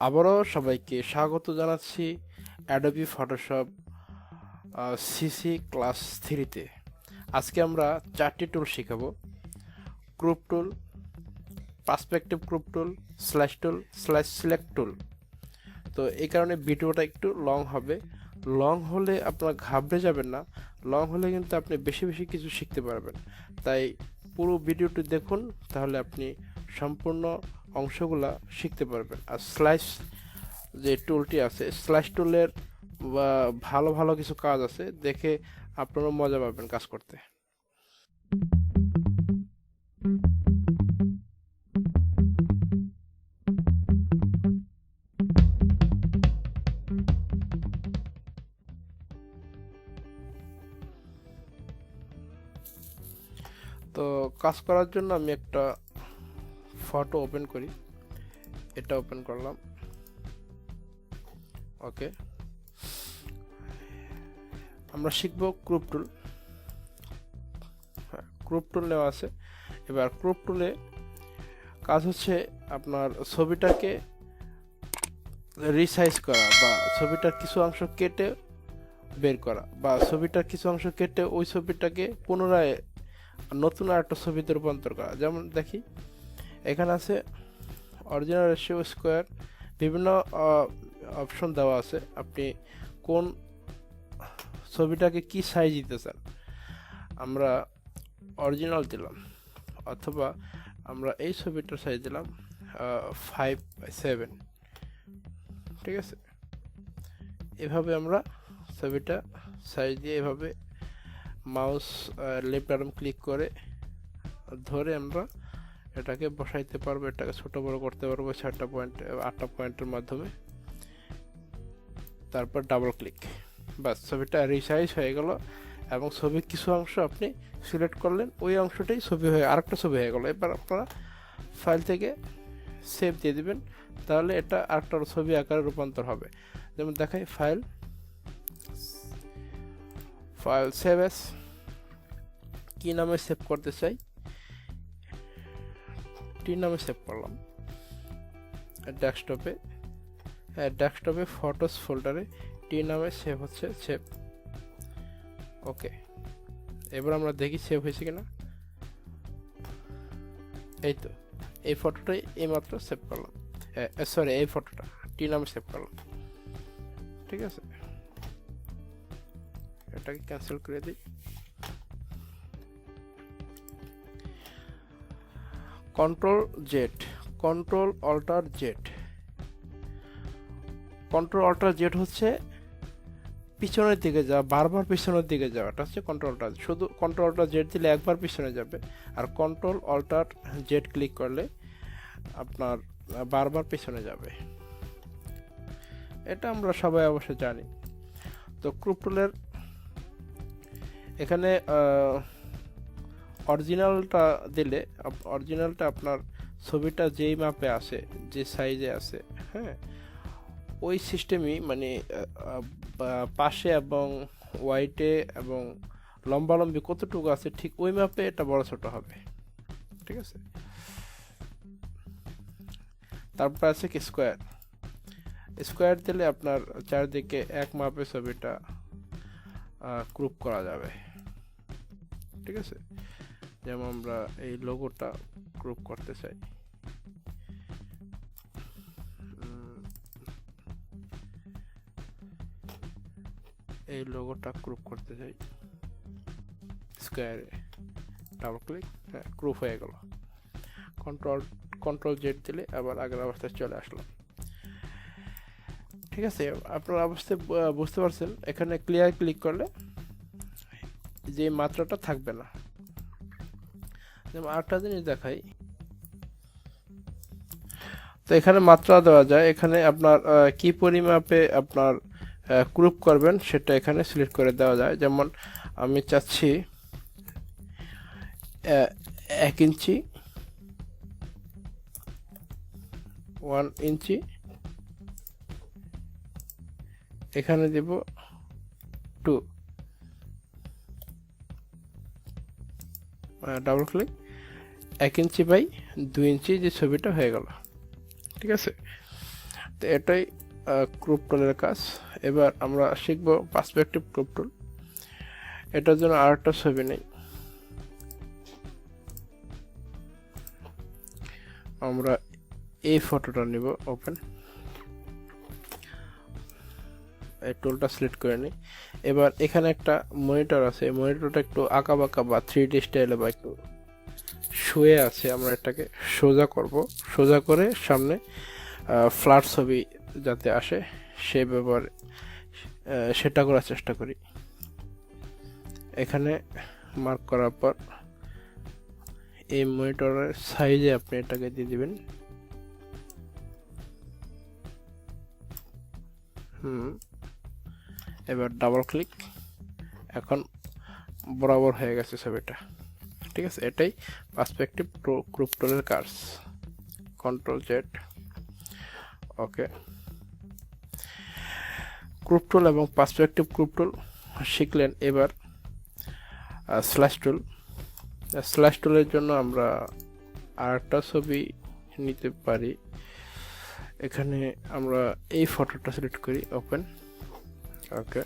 আবারও সবাইকে স্বাগত জানাচ্ছি অ্যাডোবি ফটোশপ সিসি ক্লাস 3-তে। আজকে আমরা 4টি টুল শিখাবো: গ্রুপ টুল, পার্সপেক্টিভ গ্রুপ টুল, স্ল্যাশ টুল, স্ল্যাশ সিলেক্ট টুল। তো এই কারণে ভিডিওটা একটু লং হবে। লং হলে আপনারা ঘাবড়ে যাবেন না, লং হলে কিন্তু আপনি বেশি বেশি কিছু শিখতে পারবেন। তাই পুরো ভিডিওটি দেখুন, তাহলে আপনি সম্পূর্ণ অংশগুলা শিখতে পারবেন। আর স্ল্যাশ যে টুলটি আছে, স্ল্যাশ টুলের ভালো ভালো কিছু কাজ আছে, দেখে আপনারা মজা পাবেন কাজ করতে। তো কাজ করার জন্য আমি একটা ফটো ওপেন করি, এটা ওপেন করলাম। ওকে, আমরা শিখব ক্রপ টুল। ক্রপ টুল নেওয়া আছে। এবার ক্রপ টুলে কাজ হচ্ছে আপনার ছবিটাকে রিসাইজ করা, বা ছবিটার কিছু অংশ কেটে বের করা, বা ছবিটার কিছু অংশ কেটে ওই ছবিটাকে পুনরায় নতুন আরেকটা ছবিতে রূপান্তর করা। যেমন দেখি, এখানে আছে অরিজিনাল রেশিও, স্কোয়ার, বিভিন্ন অপশন দেওয়া আছে। আপনি কোন ছবিটাকে কি সাইজ দিতে চান। আমরা অরিজিনাল দিলাম, অথবা আমরা এই ছবিটার সাইজ দিলাম 5/7। ঠিক আছে, এভাবে আমরা ছবিটা সাইজ দিয়ে এভাবে মাউস লেফট বাটন ক্লিক করে ধরে আমরা এটাকে বসাইতে পারবো। এটাকে ছোট বড় করতে পারবো 4টা পয়েন্ট 8টা পয়েন্টের মাধ্যমে। তারপর ডাবল ক্লিক, বাস ছবিটা রিসাইজ হয়ে গেল। এবং ছবির কিছু অংশ আপনি সিলেক্ট করলেন, ওই অংশটাই ছবি হয়ে আরেকটা ছবি হয়ে গেল। এবার আপনারা ফাইল থেকে সেভ দিয়ে দিবেন, তাহলে এটা আরেকটা ছবি আকারে রূপান্তর হবে। যেমন দেখাই, ফাইল সেভ এস, কি নামে সেভ করতে চাই, টি নামে সেভ করলাম। ডেস্কটপে ফটোস ফোল্ডারে টি নামে সেভ হচ্ছে, সেভ। ওকে, এবার আমরা দেখি সেভ হয়েছে কিনা। এই তো, এই ফটোটাই এইমাত্র সেভ করলাম, সরি এই ফটোটা টি নামে সেভ করলাম। ঠিক আছে, এটাকে ক্যান্সেল করে দিই। Control Z, control alter Z. Control alter Z হচ্ছে পিছনের দিকে যাওয়া, বারবার পিছনের দিকে যাওয়া, এটা হচ্ছে কন্ট্রোল অল্টার। শুধু কন্ট্রোল অল্টার জেড দিলে একবার পিছনে যাবে, আর কন্ট্রোল অল্টার জেড ক্লিক করলে আপনার বারবার পিছনে যাবে। এটা আমরা সবাই অবশ্য জানি। তো ক্রপ টুলের এখানে অরিজিনালটা দিলে, অরিজিনালটা আপনার ছবিটা যেই মাপে আসে, যে সাইজে আছে, হ্যাঁ, ওই সিস্টেমই, মানে পাশে এবং ওয়াইটে এবং লম্বালম্বি কতটুকু আছে, ঠিক ওই মাপে এটা বড় ছোট হবে। ঠিক আছে, তারপর আছে কি স্কোয়ার। স্কোয়ার দিলে আপনার চারদিকে এক মাপে ছবিটা গ্রুপ করা যাবে। ঠিক আছে, যেমন আমরা এই লোগোটা গ্রুপ করতে চাই, এই লোগোটা গ্রুপ করতে চাই স্কোয়ারে, ডাবল ক্লিক, হ্যাঁ, গ্রুপ হয়ে গেল। কন্ট্রোল জেড দিলে আবার আগের অবস্থায় চলে আসলো। ঠিক আছে, আপনার অবস্থায় বুঝতে পারছেন। এখানে ক্লিয়ার ক্লিক করলে যে মাত্রাটা থাকবে না। যেমন আরেকটা জিনিস দেখাই, তো এখানে মাত্রা দেওয়া যায়। এখানে আপনার কি পরিমাপে আপনার গ্রুপ করবেন সেটা এখানে সিলেক্ট করে দেওয়া যায়। যেমন আমি চাচ্ছি 1 ইঞ্চি, 1 ইঞ্চি, এখানে দিব 2, ডাবল ক্লিক, 1 ইঞ্চি বাই 2 ইঞ্চি যে ছবিটা হয়ে গেল। ঠিক আছে, তো এটাই ক্রপ টুলের কাজ। এবার আমরা শিখব পার্সপেক্টিভ ক্রপ টুল। এটার জন্য আরেকটা ছবি নেই, আমরা এই ফটোটা নিব, ওপেন, এই টুলটা সিলেক্ট করে নিই। এবার এখানে একটা মনিটর আছে, এই মনিটরটা একটু আঁকা বাঁকা বা 3D স্টাইলে বা একটু শুয়ে আছে, আমরা এটাকে সোজা করব। সোজা করে সামনে ফ্ল্যাট ছবি যাতে আসে সেই ব্যাপারে সেটা করার চেষ্টা করি। এখানে মার্ক করার পর এই মনিটরের সাইজে আপনি এটাকে দিয়ে দিবেন। এবার ডাবল ক্লিক, এখন বরাবর হয়ে গেছে ছবিটা। ঠিক আছে, এটাই পার্সপেক্টিভ ক্রপ টুলের কাজ। কন্ট্রোল জেড, ওকে। ক্রপ টুল এবং পার্সপেক্টিভ ক্রপ টুল শিখলেন। এবার স্ল্যাশ টুল। স্ল্যাশ টুলের জন্য আমরা আরেকটা ছবি নিতে পারি। এখানে আমরা এই ফটোটা সিলেক্ট করি, ওপেন, ওকে।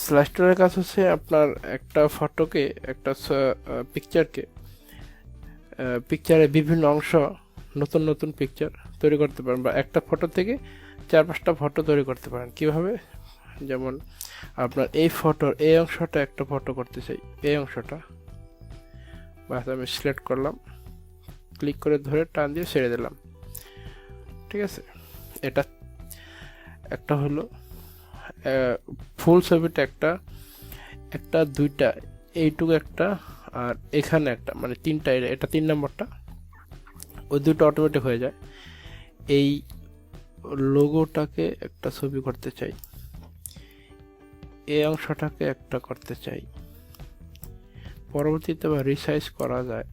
স্ল্যাশ টুলের কাজ হচ্ছে আপনার একটা ফটোকে, একটা পিকচারের বিভিন্ন অংশ, নতুন নতুন পিকচার তৈরি করতে পারেন, বা একটা ফটো থেকে 4-5টা ফটো তৈরি করতে পারেন। কিভাবে? যেমন আপনার এই ফটোর এই অংশটা একটা ফটো করতে চাই, এই অংশটা বাস আমি সিলেক্ট করলাম, ক্লিক করে ধরে টান দিয়ে ছেড়ে দিলাম। ঠিক আছে, এটা একটা হলো ফুল ছবিটা, একটা দুইটা, এইটুকু একটা, আর এখানে একটা, মানে তিনটা, এটা 3 নম্বরটা, ওই দুটো অটোমেটিক হয়ে যায়। এই লোগোটাকে একটা ছবি করতে চাই, এই অংশটাকে একটা করতে চাই, পরবর্তীতে আবার রিসাইজ করা যায়।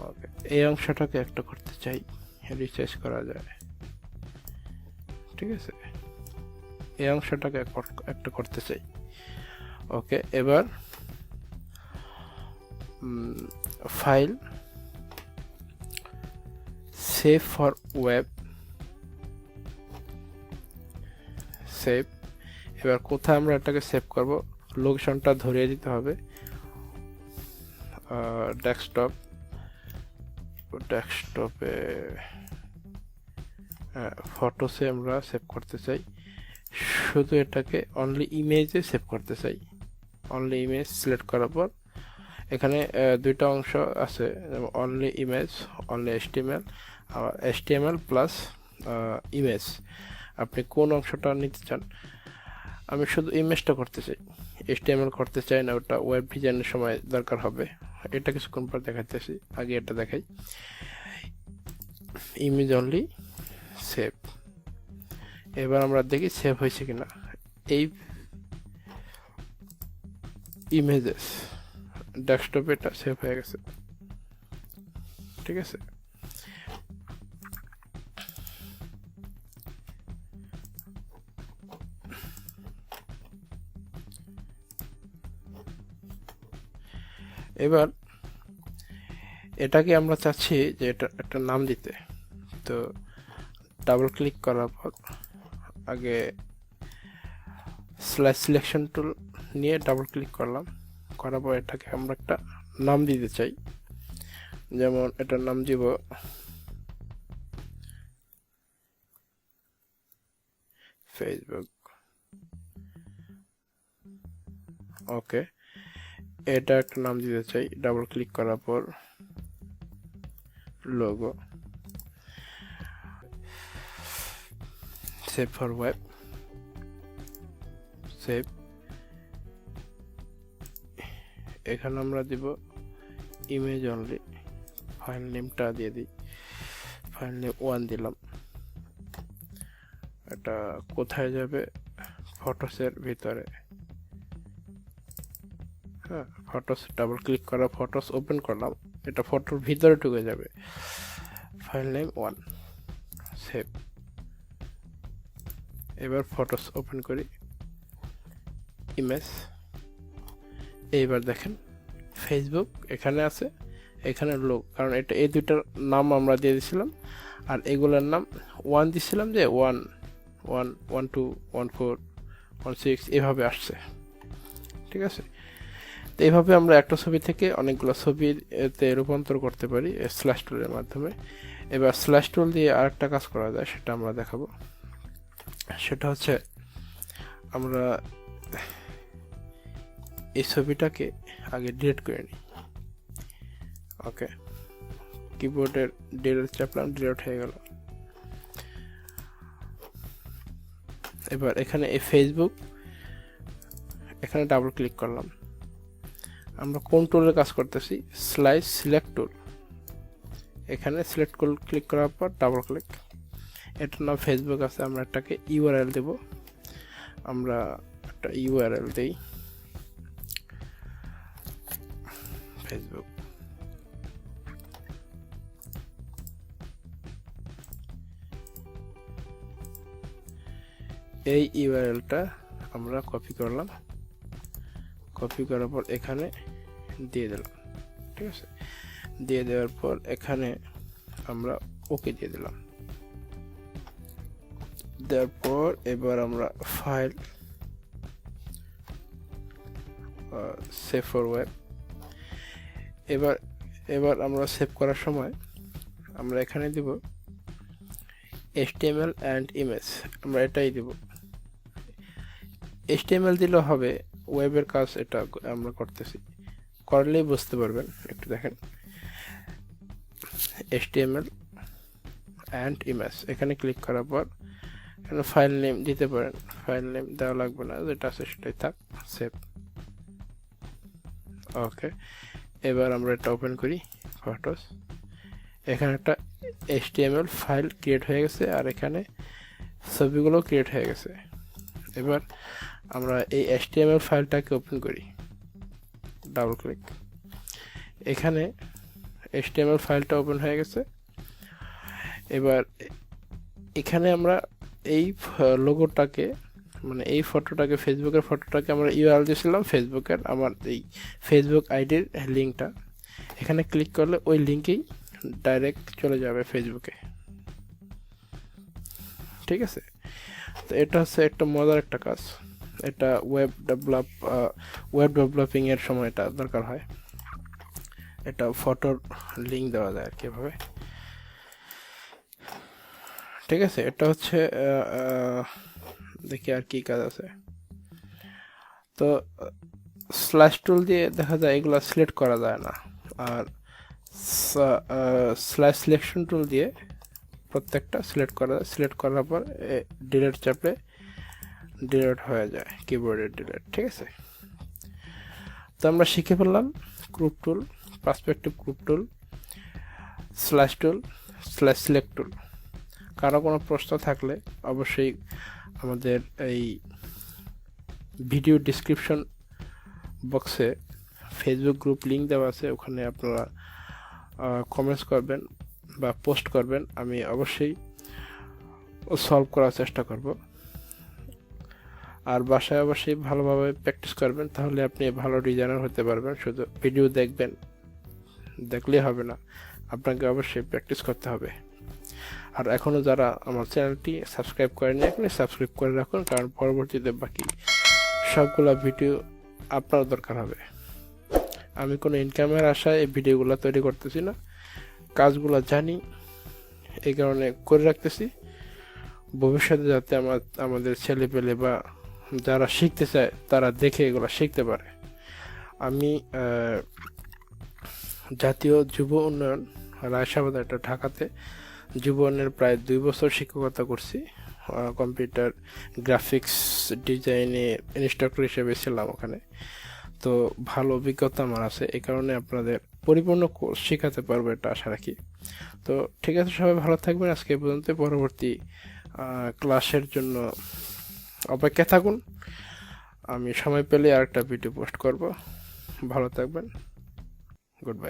ওকে, এই অংশটাকে একটা করতে চাই, রিসাইজ করা যায়। ঠিক আছে, এই অংশটাকে একটা করতে চাই। ওকে, এবার file, save for web, save. এবার কোথায় আমরা এটাকে সেভ করব, লোকেশনটা ধরিয়ে দিতে হবে, ডেস্কটপে ফটোসে আমরা সেভ করতে চাই। শুধু এটাকে অনলি ইমেজে সেভ করতে চাই। অনলি ইমেজ সিলেক্ট করার পর এখানে দুইটা অংশ আছে, যেমন অনলি ইমেজ, অনলি HTML, আর HTML প্লাস ইমেজ। আপনি কোন অংশটা নিতে চান? আমি শুধু ইমেজটা করতে চাই, HTML করতে চাই না, ওটা ওয়েব ডিজাইনের সময় দরকার হবে। এটা কিছুক্ষণ পর দেখাতেছি, আগে এটা দেখাই। Image only, save. এবার আমরা দেখি সেভ হয়েছে কিনা। এই ইমেজেস ডেস্কটপে এটা সেভ হয়ে গেছে। ঠিক আছে, এবার এটাকে আমরা চাচ্ছি যে এটা একটা নাম দিতে। তো ডাবল ক্লিক করার পর আগে স্ল্যাশ সিলেকশন টুল নিয়ে ডাবল ক্লিক করলাম, করার পর এটাকে আমরা একটা নাম দিতে চাই। যেমন এটার নাম দিব ফেসবুক। ওকে, এটা একটা নাম দিতে চাই। ডাবল ক্লিক করার পর logo, save for web, save. এখানে আমরা দিব ইমেজ অনলি, ফাইল নেমটা দিয়ে দিই, ফাইল নেম 1 দিলাম। এটা কোথায় যাবে? ফটোসের ভিতরে। হ্যাঁ, ফটোস, ডাবল ক্লিক করা, ফটোস ওপেন করলাম, এটা ফটোর ভিতরে ঢুকে যাবে। File name 1, save. এবার ফটোস ওপেন করি, ইমেজ। এইবার দেখেন ফেসবুক এখানে আছে, এখানে লোক, কারণ এটা এই দুইটার নাম আমরা দিয়ে দিয়েছিলাম। আর এগুলোর নাম 1 দিছিলাম যে 1 1 1 2 1 4 1 6 এভাবে আসছে। ঠিক আছে, তো এইভাবে আমরা একটা ছবি থেকে অনেকগুলো ছবিতে রূপান্তর করতে পারি স্ল্যাশ টুলের মাধ্যমে। এবার স্ল্যাশ টুল দিয়ে আরেকটা কাজ করা যায়, সেটা আমরা দেখাবো। সেটা হচ্ছে আমরা এই ছবিটাকে আগে ডিলিট করে নিই। ওকে, কিবোর্ডের ডিলিট চাপলাম, ডিলিট হয়ে গেল। এবার এখানে এই ফেসবুক, এখানে ডাবল ক্লিক করলাম। আমরা কোন টুলের কাজ করতেছি? স্লাইস সিলেক্ট টুল। এখানে সিলেক্ট টুল ক্লিক করার পর ডাবল ক্লিক। এটার নাম ফেসবুক আছে, আমরা এটাকে ইউআরএল দেব। আমরা একটা ইউআরএল দেই, ফেসবুক। এই ইউআরএলটা আমরা কপি করলাম, কপি করার পর এখানে দিয়ে দিলাম। ঠিক আছে, দিয়ে দেওয়ার পর এখানে আমরা ওকে দিয়ে দিলাম। দেওয়ার পর এবার আমরা ফাইল সেভ ফর ওয়েব। এবার আমরা সেভ করার সময় আমরা এখানে দিব HTML অ্যান্ড ইমেজ। আমরা এটাই দিব। HTML দিলেও হবে, ওয়েবের কাজ এটা আমরা করতেছি, করলেই বুঝতে পারবেন। একটু দেখেন, HTML অ্যান্ড ইমেজ, এখানে ক্লিক করার পর এখানে ফাইল নেম দিতে পারেন। ফাইল নেম দেওয়া লাগবে না, যেটা আছে সেটাই থাক। সেভ। ওকে, এবার আমরা এটা ওপেন করি, ফটোস। এখানে একটা HTML ফাইল ক্রিয়েট হয়ে গেছে, আর এখানে ছবিগুলো ক্রিয়েট হয়ে গেছে। এবার আমরা এই HTML ফাইলটাকে ওপেন করি, ডাবল ক্লিক। এখানে HTML ফাইলটা ওপেন হয়ে গেছে। এবার এখানে আমরা এই লোগোটাকে, মানে এই ফটোটাকে, ফেসবুকের ফটোটাকে আমরা ইউআরএল দিয়েছিলাম ফেসবুকের, আমার এই ফেসবুক আইডির লিঙ্কটা। এখানে ক্লিক করলে ওই লিঙ্কেই ডাইরেক্ট চলে যাবে ফেসবুকে। ঠিক আছে, তো এটা হচ্ছে একটা মজার একটা কাজ। এটা ওয়েব ডেভেলপিং এর সময় এটা দরকার হয়। এটা ফটোর লিঙ্ক দেওয়া যায় আর কিভাবে। ঠিক আছে, এটা হচ্ছে দেখি আর কি কাজ আছে। তো স্ল্যাশ টুল দিয়ে দেখা যায় এগুলো সিলেক্ট করা যায় না, আর স্ল্যাশ সিলেকশন টুল দিয়ে প্রত্যেকটা সিলেক্ট করা যায়। সিলেক্ট করার পর ডিলিট চাপলে ডিলিট হয়ে যায়, কিবোর্ডের ডিলিট। ঠিক আছে, তো আমরা শিখে ফেললাম গ্রুপ টুল, পার্সপেক্টিভ গ্রুপ টুল, স্ল্যাশ টুল, স্ল্যাশ সিলেক্ট টুল। কারো কোনো প্রশ্ন থাকলে অবশ্যই আমাদের এই ভিডিও ডিসক্রিপশন বক্সে ফেসবুক গ্রুপ লিঙ্ক দেওয়া আছে, ওখানে আপনারা কমেন্টস করবেন বা পোস্ট করবেন, আমি অবশ্যই সলভ করার চেষ্টা করব। আর বাসায় অবশ্যই ভালোভাবে প্র্যাকটিস করবেন, তাহলে আপনি ভালো ডিজাইনার হতে পারবেন। শুধু ভিডিও দেখবেন, দেখলেই হবে না, আপনাকে অবশ্যই প্র্যাকটিস করতে হবে। আর এখনও যারা আমার চ্যানেলটি সাবস্ক্রাইব করেনি, এখনই সাবস্ক্রাইব করে রাখুন, কারণ পরবর্তীতে বাকি সবগুলো ভিডিও আপনার দরকার হবে। আমি কোনো ইনকামের আশায় এই ভিডিওগুলো তৈরি করতেছি না, কাজগুলো জানি এই কারণে করে রাখতেছি, ভবিষ্যতে যাতে আমাদের ছেলে পেলে বা যারা শিখতে চায় তারা দেখে এগুলো শিখতে পারে। আমি জাতীয় যুব উন্নয়ন রায়সাবাদ, এটা ঢাকাতে যুব উন্নয়নের প্রায় 2 বছর শিক্ষকতা করছি। কম্পিউটার গ্রাফিক্স ডিজাইনে ইনস্ট্রাক্টর হিসেবে ছিলাম ওখানে, তো ভালো অভিজ্ঞতা আমার আছে। এই কারণে আপনাদের পরিপূর্ণ কোর্স শেখাতে পারবো, এটা আশা রাখি। তো ঠিক আছে, সবাই ভালো থাকবেন। আজকে পর্যন্ত, পরবর্তী ক্লাসের জন্য অপেক্ষা থাকুন। আমি সময় পেলে আরেকটা ভিডিও পোস্ট করব। ভালো থাকবেন, গুড বাই।